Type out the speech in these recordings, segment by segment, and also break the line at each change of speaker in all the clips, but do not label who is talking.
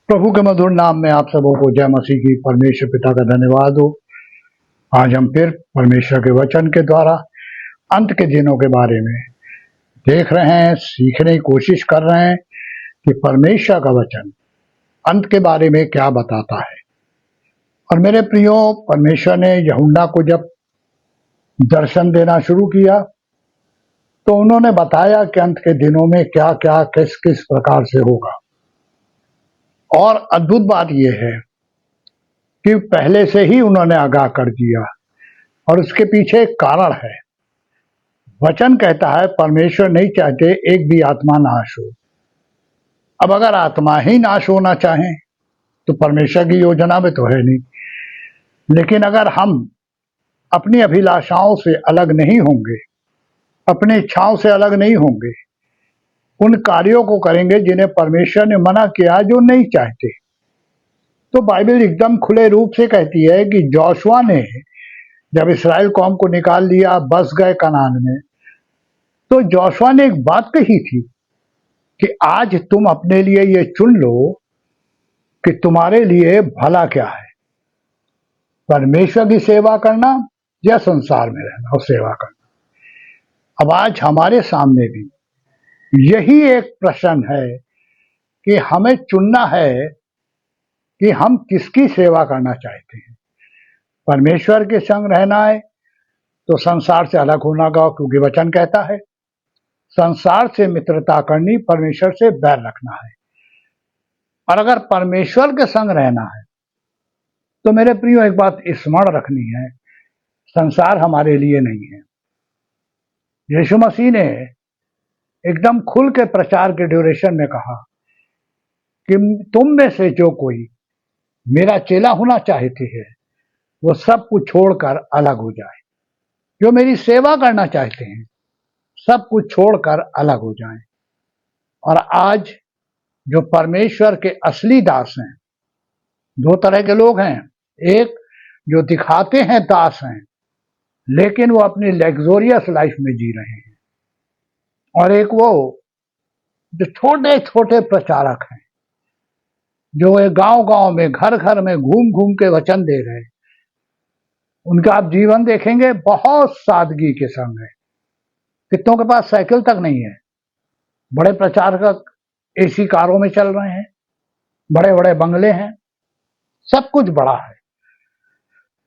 प्रभु के मधुर नाम में आप सबों को जय मसीह की। परमेश्वर पिता का धन्यवाद हो। आज हम फिर परमेश्वर के वचन के द्वारा अंत के दिनों के बारे में देख रहे हैं, सीखने की कोशिश कर रहे हैं कि परमेश्वर का वचन अंत के बारे में क्या बताता है। और मेरे प्रियो, परमेश्वर ने यूहन्ना को जब दर्शन देना शुरू किया तो उन्होंने बताया कि अंत के दिनों में क्या क्या किस किस प्रकार से होगा। और अद्भुत बात यह है कि पहले से ही उन्होंने आगाह कर दिया और उसके पीछे एक कारण है। वचन कहता है परमेश्वर नहीं चाहते एक भी आत्मा नाश हो। अब अगर आत्मा ही नाश होना चाहें तो परमेश्वर की योजना में तो है नहीं। लेकिन अगर हम अपनी अभिलाषाओं से अलग नहीं होंगे, अपनी इच्छाओं से अलग नहीं होंगे, उन कार्यों को करेंगे जिन्हें परमेश्वर ने मना किया, जो नहीं चाहते, तो बाइबल एकदम खुले रूप से कहती है कि जोशुआ ने जब इस्राएल कौम को निकाल लिया, बस गए कनान में, तो जोशुआ ने एक बात कही थी कि आज तुम अपने लिए ये चुन लो कि तुम्हारे लिए भला क्या है, परमेश्वर की सेवा करना या संसार में रहना और सेवा करना। अब आज हमारे सामने भी यही एक प्रश्न है कि हमें चुनना है कि हम किसकी सेवा करना चाहते हैं। परमेश्वर के संग रहना है तो संसार से अलग होना होगा, क्योंकि वचन कहता है संसार से मित्रता करनी, परमेश्वर से बैर रखना है। और अगर परमेश्वर के संग रहना है तो मेरे प्रियो एक बात स्मरण रखनी है, संसार हमारे लिए नहीं है। यीशु मसीह ने एकदम खुल के प्रचार के ड्यूरेशन में कहा कि तुम में से जो कोई मेरा चेला होना चाहते हैं वो सब कुछ छोड़कर अलग हो जाए। जो मेरी सेवा करना चाहते हैं सब कुछ छोड़कर अलग हो जाएं। और आज जो परमेश्वर के असली दास हैं, दो तरह के लोग हैं। एक जो दिखाते हैं दास हैं लेकिन वो अपनी लग्जोरियस लाइफ में जी रहे हैं, और एक वो जो छोटे छोटे प्रचारक हैं, जो गांव गांव में घर घर में घूम घूम के वचन दे रहे हैं। उनका आप जीवन देखेंगे बहुत सादगी के संग है। कितनों के पास साइकिल तक नहीं है। बड़े प्रचारक एसी कारों में चल रहे हैं, बड़े बड़े बंगले हैं, सब कुछ बड़ा है।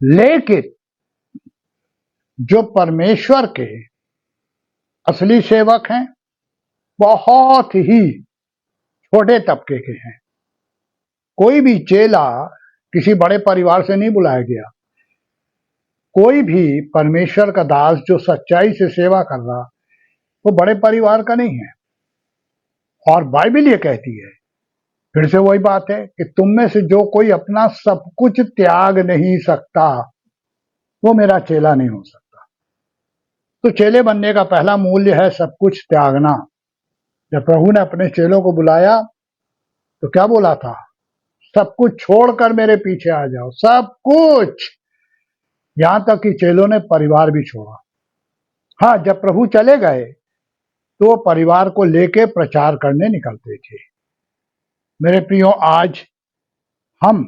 लेकिन जो परमेश्वर के असली सेवक हैं बहुत ही छोटे तबके के हैं। कोई भी चेला किसी बड़े परिवार से नहीं बुलाया गया। कोई भी परमेश्वर का दास जो सच्चाई से सेवा कर रहा वो बड़े परिवार का नहीं है। और बाइबल ये कहती है, फिर से वही बात है कि तुम में से जो कोई अपना सब कुछ त्याग नहीं सकता वो मेरा चेला नहीं हो सकता। तो चेले बनने का पहला मूल्य है सब कुछ त्यागना। जब प्रभु ने अपने चेलों को बुलाया तो क्या बोला था? सब कुछ छोड़कर मेरे पीछे आ जाओ। सब कुछ, यहां तक कि चेलों ने परिवार भी छोड़ा। हाँ, जब प्रभु चले गए तो परिवार को लेके प्रचार करने निकलते थे। मेरे प्रियो, आज हम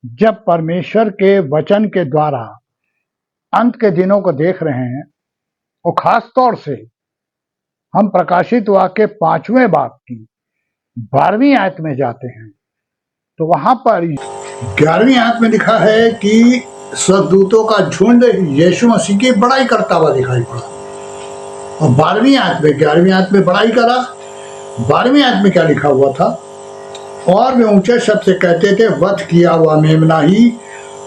जब परमेश्वर के वचन के द्वारा अंत के दिनों को देख रहे हैं, और खास तौर से हम प्रकाशित वाक्य 5वें बाब की 12वीं आयत में जाते हैं तो वहां पर 11वीं आयत में लिखा है कि स्वर्गदूतों का झुंड यीशु मसीह की बड़ाई करता हुआ दिखाई पड़ा। और 12वीं आयत में, 11वीं आयत में बड़ाई करा, 12वीं आयत में क्या लिखा हुआ था? और वे ऊंचे शब्द से कहते थे, वध किया हुआ मेमना ही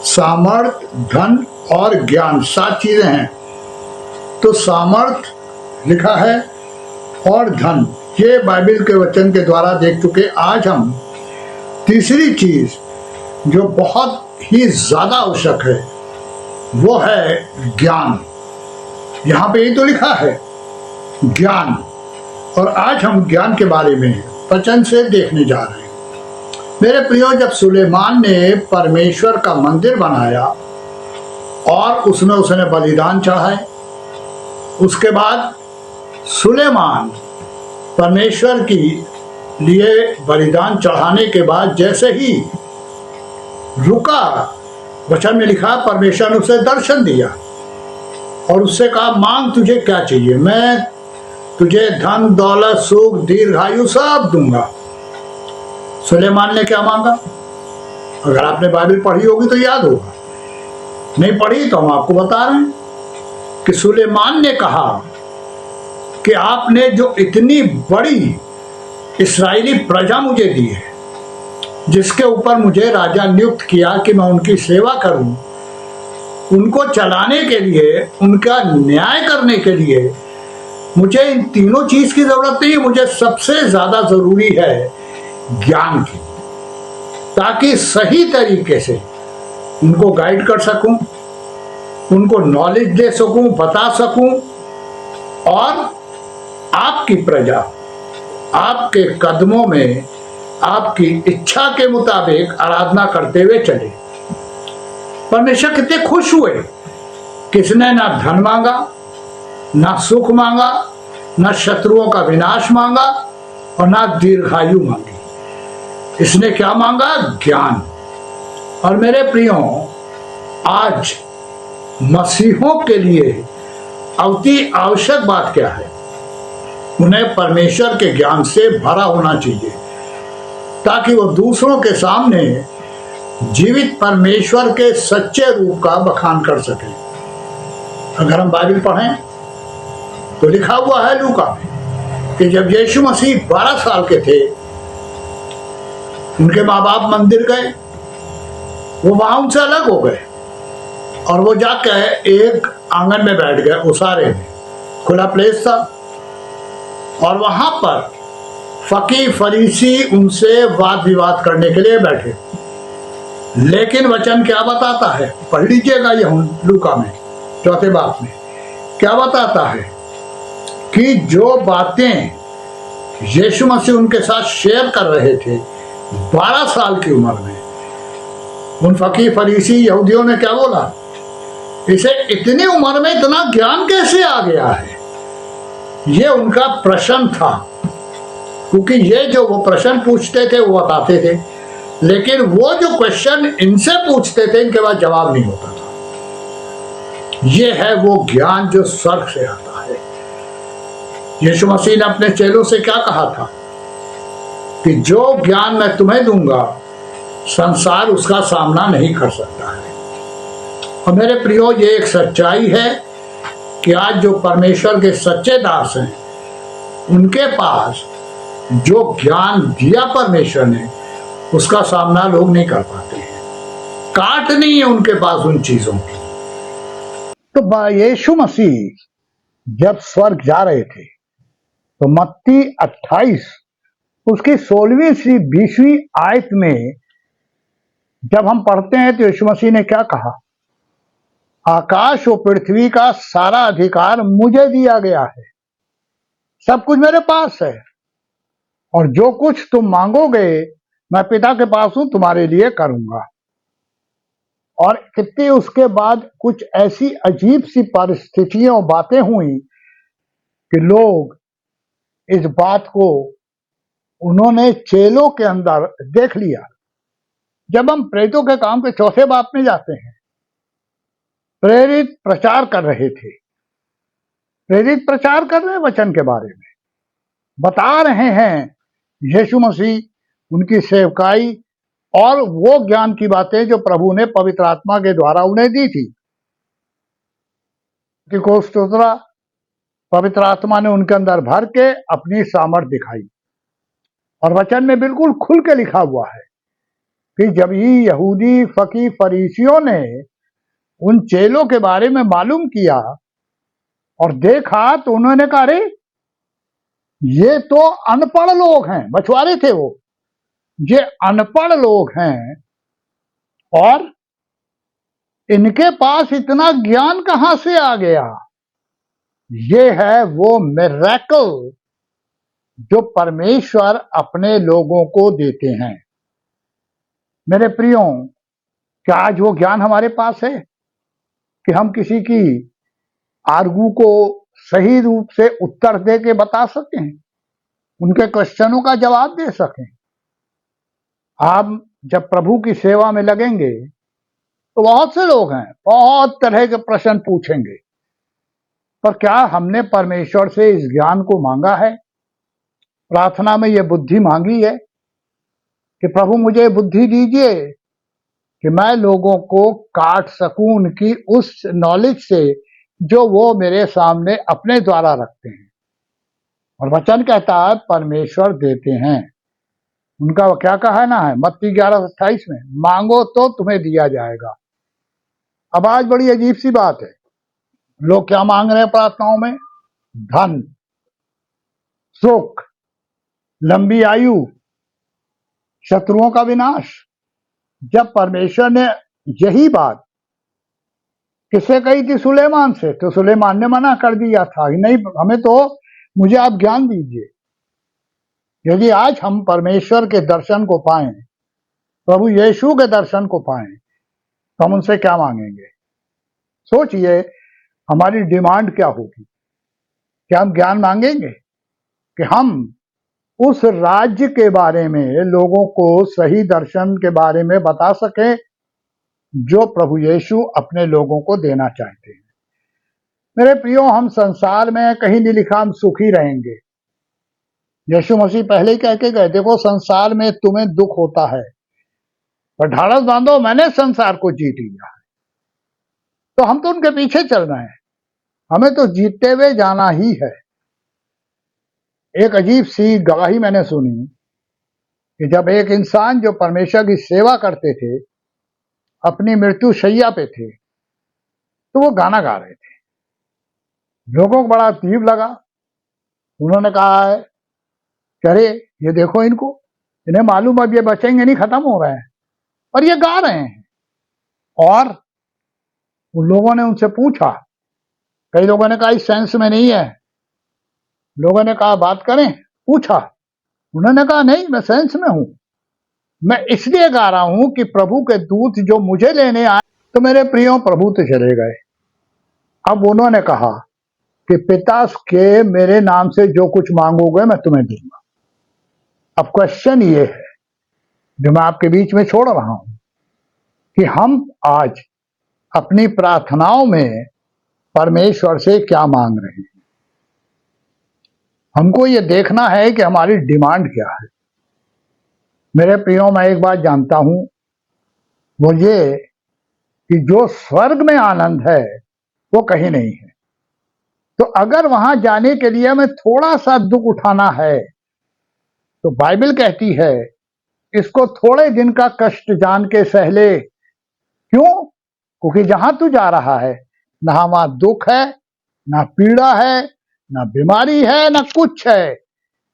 सामर्थ, धन और ज्ञान, 7 चीजें हैं। तो सामर्थ लिखा है और धन, ये बाइबल के वचन के द्वारा देख चुके। आज हम तीसरी चीज जो बहुत ही ज्यादा आवश्यक है वो है ज्ञान। यहां पे यही तो लिखा है, ज्ञान। और आज हम ज्ञान के बारे में वचन से देखने जा रहे हैं। मेरे प्रियो, जब सुलेमान ने परमेश्वर का मंदिर बनाया और उसमें उसने बलिदान चढ़ाए, उसके बाद सुलेमान परमेश्वर की लिए बलिदान चढ़ाने के बाद जैसे ही रुका, वचन में लिखा परमेश्वर ने उसे दर्शन दिया और उससे कहा, मांग तुझे क्या चाहिए, मैं तुझे धन दौलत सुख दीर्घायु सब दूंगा। सुलेमान ने क्या मांगा? अगर आपने बाइबल पढ़ी होगी तो याद होगा, नहीं पढ़ी तो हम आपको बता रहे हैं कि सुलेमान ने कहा कि आपने जो इतनी बड़ी इस्राएली प्रजा मुझे दी है, जिसके ऊपर मुझे राजा नियुक्त किया कि मैं उनकी सेवा करूं, उनको चलाने के लिए, उनका न्याय करने के लिए मुझे इन तीनों चीज की जरूरत नहीं है। मुझे सबसे ज्यादा जरूरी है ज्ञान की, ताकि सही तरीके से उनको गाइड कर सकूं, उनको नॉलेज दे सकूं, बता सकूं और आपकी प्रजा आपके कदमों में आपकी इच्छा के मुताबिक आराधना करते हुए चले। परमेश्वर कितने खुश हुए। किसने ना धन मांगा, ना सुख मांगा, ना शत्रुओं का विनाश मांगा और ना दीर्घायु मांगी। इसने क्या मांगा? ज्ञान। और मेरे प्रियो, आज मसीहों के लिए अति आवश्यक बात क्या है? उन्हें परमेश्वर के ज्ञान से भरा होना चाहिए, ताकि वो दूसरों के सामने जीवित परमेश्वर के सच्चे रूप का बखान कर सके। अगर हम बाइबल पढ़ें तो लिखा हुआ है लूका में कि जब यीशु मसीह 12 साल के थे, उनके माँ बाप मंदिर गए, वो वहां उनसे अलग हो गए और वो जाकर एक आंगन में बैठ गए, उसारे में, खुला प्लेस था, और वहां पर फकीर फरीसी उनसे वाद विवाद करने के लिए बैठे। लेकिन वचन क्या बताता है? पढ़ लीजिएगा ये लूका में 4 बाब में क्या बताता है कि जो बातें यीशु मसीह उनके साथ शेयर कर रहे थे 12 साल की उम्र में, उन फकीर फरीसी यहूदियों ने क्या बोला? इसे इतनी उम्र में इतना ज्ञान कैसे आ गया है? ये उनका प्रश्न था, क्योंकि ये जो वो प्रश्न पूछते थे वो बताते थे, लेकिन वो जो क्वेश्चन इनसे पूछते थे इनके पास जवाब नहीं होता था। ये है वो ज्ञान जो स्वर्ग से आता है। यीशु मसीह ने अपने चेलों से क्या कहा था कि जो ज्ञान मैं तुम्हें दूंगा, संसार उसका सामना नहीं कर सकता है। और मेरे प्रियो, ये एक सच्चाई है कि आज जो परमेश्वर के सच्चे दास हैं, उनके पास जो ज्ञान दिया परमेश्वर ने, उसका सामना लोग नहीं कर पाते हैं। काट नहीं है उनके पास उन चीजों की। तो यीशु मसीह जब स्वर्ग जा रहे थे तो मत्ती 28 उसकी 16वीं से 20वीं आयत में जब हम पढ़ते हैं तो यीशु मसीह ने क्या कहा? आकाश और पृथ्वी का सारा अधिकार मुझे दिया गया है, सब कुछ मेरे पास है, और जो कुछ तुम मांगोगे मैं पिता के पास हूं तुम्हारे लिए करूंगा। और कितनी उसके बाद कुछ ऐसी अजीब सी परिस्थितियां और बातें हुई कि लोग इस बात को उन्होंने चेलों के अंदर देख लिया। जब हम प्रेरितों के काम के 4 बाब में जाते हैं, प्रेरित प्रचार कर रहे थे, प्रेरित प्रचार कर रहे हैं वचन के बारे में, बता रहे हैं यीशु मसीह, उनकी सेवकाई और वो ज्ञान की बातें जो प्रभु ने पवित्र आत्मा के द्वारा उन्हें दी थी। कि को स्तोत्रा, पवित्र आत्मा ने उनके अंदर भर के अपनी सामर्थ दिखाई। और वचन में बिल्कुल खुल के लिखा हुआ है कि जब ही यहूदी फकीर फरीसियों ने उन चेलों के बारे में मालूम किया और देखा, तो उन्होंने कहा, अरे ये तो अनपढ़ लोग हैं। मछुआरे थे वो, ये अनपढ़ लोग हैं और इनके पास इतना ज्ञान कहां से आ गया? ये है वो मिरेकल जो परमेश्वर अपने लोगों को देते हैं। मेरे प्रियो, क्या आज वो ज्ञान हमारे पास है कि हम किसी की आर्गू को सही रूप से उत्तर दे के बता सकते हैं? उनके क्वेश्चनों का जवाब दे सकें। आप जब प्रभु की सेवा में लगेंगे तो बहुत से लोग हैं, बहुत तरह के प्रश्न पूछेंगे, पर क्या हमने परमेश्वर से इस ज्ञान को मांगा है? प्रार्थना में यह बुद्धि मांगी है कि प्रभु मुझे बुद्धि दीजिए कि मैं लोगों को काट सकूं उनकी उस नॉलेज से जो वो मेरे सामने अपने द्वारा रखते हैं। और वचन कहता है परमेश्वर देते हैं। उनका क्या कहना है मत्ती 11:28 में, मांगो तो तुम्हें दिया जाएगा। अब आज बड़ी अजीब सी बात है, लोग क्या मांग रहे हैं प्रार्थनाओं में? धन, सुख, लंबी आयु, शत्रुओं का विनाश। जब परमेश्वर ने यही बात किससे कही थी? सुलेमान से। तो सुलेमान ने मना कर दिया था, नहीं हमें तो, मुझे आप ज्ञान दीजिए। यदि आज हम परमेश्वर के दर्शन को पाएं, प्रभु यीशु के दर्शन को पाएं, तो हम उनसे क्या मांगेंगे? सोचिए हमारी डिमांड क्या होगी। क्या हम ज्ञान मांगेंगे कि हम उस राज्य के बारे में लोगों को सही दर्शन के बारे में बता सकें जो प्रभु यीशु अपने लोगों को देना चाहते हैं? मेरे प्रियो, हम संसार में कहीं नहीं लिखा हम सुखी रहेंगे। यीशु मसीह पहले ही कह के गए, देखो संसार में तुम्हें दुख होता है, पर ढाढ़स बांधो, मैंने संसार को जीत लिया है। तो हम तो उनके पीछे चल रहे हैं, हमें तो जीतते हुए जाना ही है। एक अजीब सी गवाही मैंने सुनी कि जब एक इंसान जो परमेश्वर की सेवा करते थे अपनी मृत्यु शैया पे थे, तो वो गाना गा रहे थे। लोगों को बड़ा अजीब लगा। उन्होंने कहा है कि अरे ये देखो, इन्हें मालूम अब ये बचेंगे नहीं, खत्म हो रहे हैं, और ये गा रहे हैं। और उन लोगों ने उनसे पूछा, कई लोगों ने कहा इस सेंस में नहीं है, लोगों ने कहा बात करें, पूछा, उन्होंने कहा नहीं मैं सेंस में हूं, मैं इसलिए गा रहा हूं कि प्रभु के दूत जो मुझे लेने आए, तो मेरे प्रियो प्रभु तो चले गए। अब उन्होंने कहा कि पिता के मेरे नाम से जो कुछ मांगोगे मैं तुम्हें दूंगा। अब क्वेश्चन ये है जो मैं आपके बीच में छोड़ रहा हूं कि हम आज अपनी प्रार्थनाओं में परमेश्वर से क्या मांग रहे हैं। हमको ये देखना है कि हमारी डिमांड क्या है। मेरे प्रियो, मैं एक बात जानता हूं, वो ये कि जो स्वर्ग में आनंद है वो कहीं नहीं है। तो अगर वहां जाने के लिए हमें थोड़ा सा दुख उठाना है, तो बाइबल कहती है इसको थोड़े दिन का कष्ट जान के सह ले। क्यों? क्योंकि जहां तू जा रहा है ना वहां दुख है, ना पीड़ा है, ना बीमारी है, ना कुछ है,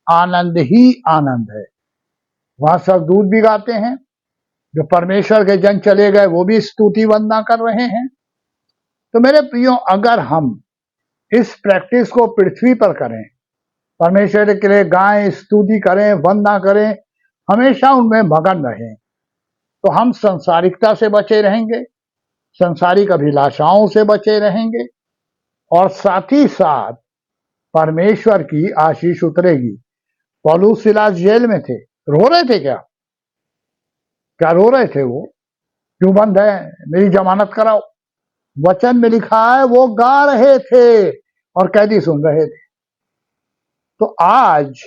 आनंद ही आनंद है। वहां सब दूत भी गाते हैं, जो परमेश्वर के जन चले गए वो भी स्तुति वंदना कर रहे हैं। तो मेरे प्रियो, अगर हम इस प्रैक्टिस को पृथ्वी पर करें, परमेश्वर के लिए गाएं, स्तुति करें, वंदना करें, हमेशा उनमें मगन रहें, तो हम संसारिकता से बचे रहेंगे, संसारिक अभिलाषाओं से बचे रहेंगे, और साथ ही साथ परमेश्वर की आशीष उतरेगी। पौलुस सिलास जेल में थे, रो रहे थे। क्या रो रहे थे? वो क्यों बंद है, मेरी जमानत कराओ। वचन में लिखा है वो गा रहे थे और कैदी सुन रहे थे। तो आज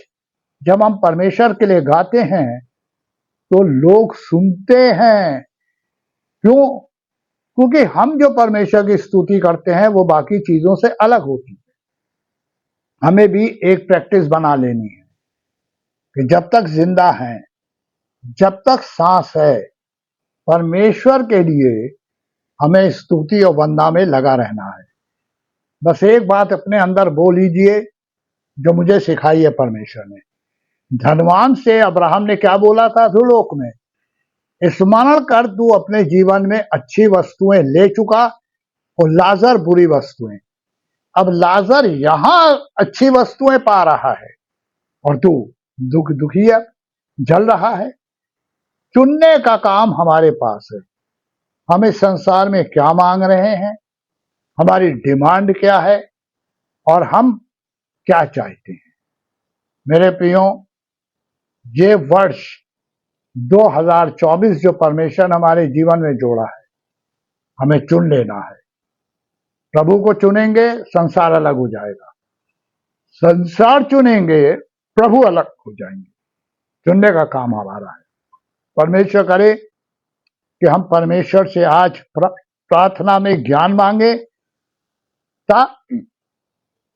जब हम परमेश्वर के लिए गाते हैं तो लोग सुनते हैं। क्यों? क्योंकि हम जो परमेश्वर की स्तुति करते हैं वो बाकी चीजों से अलग होती है। हमें भी एक प्रैक्टिस बना लेनी है कि जब तक जिंदा हैं, जब तक सांस है, परमेश्वर के लिए हमें स्तुति और वंदना में लगा रहना है। बस एक बात अपने अंदर बोल लीजिए जो मुझे सिखाई है परमेश्वर ने। धनवान से अब्राहम ने क्या बोला था सुलोक में? स्मरण कर तू अपने जीवन में अच्छी वस्तुएं ले चुका और लाजर बुरी वस्तुएं। अब लाजर यहां अच्छी वस्तुएं पा रहा है और तू दुखी है, जल रहा है। चुनने का काम हमारे पास है। हम इस संसार में क्या मांग रहे हैं, हमारी डिमांड क्या है और हम क्या चाहते हैं। मेरे प्रियो, ये वर्ष 2024 जो परमेश्वर ने हमारे जीवन में जोड़ा है, हमें चुन लेना है। प्रभु को चुनेंगे, संसार अलग हो जाएगा। संसार चुनेंगे, प्रभु अलग हो जाएंगे। चुनने का काम हमारा है। परमेश्वर करे कि हम परमेश्वर से आज प्रार्थना में ज्ञान मांगे ताकि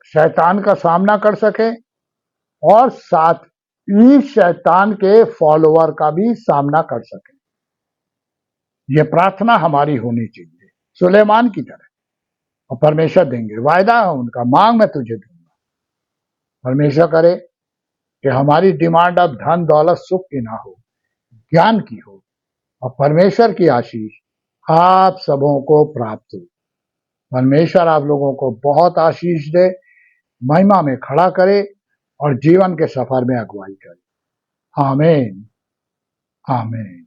शैतान का सामना कर सके और साथ ही शैतान के फॉलोअर का भी सामना कर सके। ये प्रार्थना हमारी होनी चाहिए, सुलेमान की तरह। और परमेश्वर देंगे, वायदा है उनका, मांग मैं तुझे दूंगा। परमेश्वर करे कि हमारी डिमांड अब धन दौलत सुख की ना हो, ज्ञान की हो, और परमेश्वर की आशीष आप सबों को प्राप्त हो। परमेश्वर आप लोगों को बहुत आशीष दे, महिमा में खड़ा करे और जीवन के सफर में अगुवाई करे। आमीन, आमीन।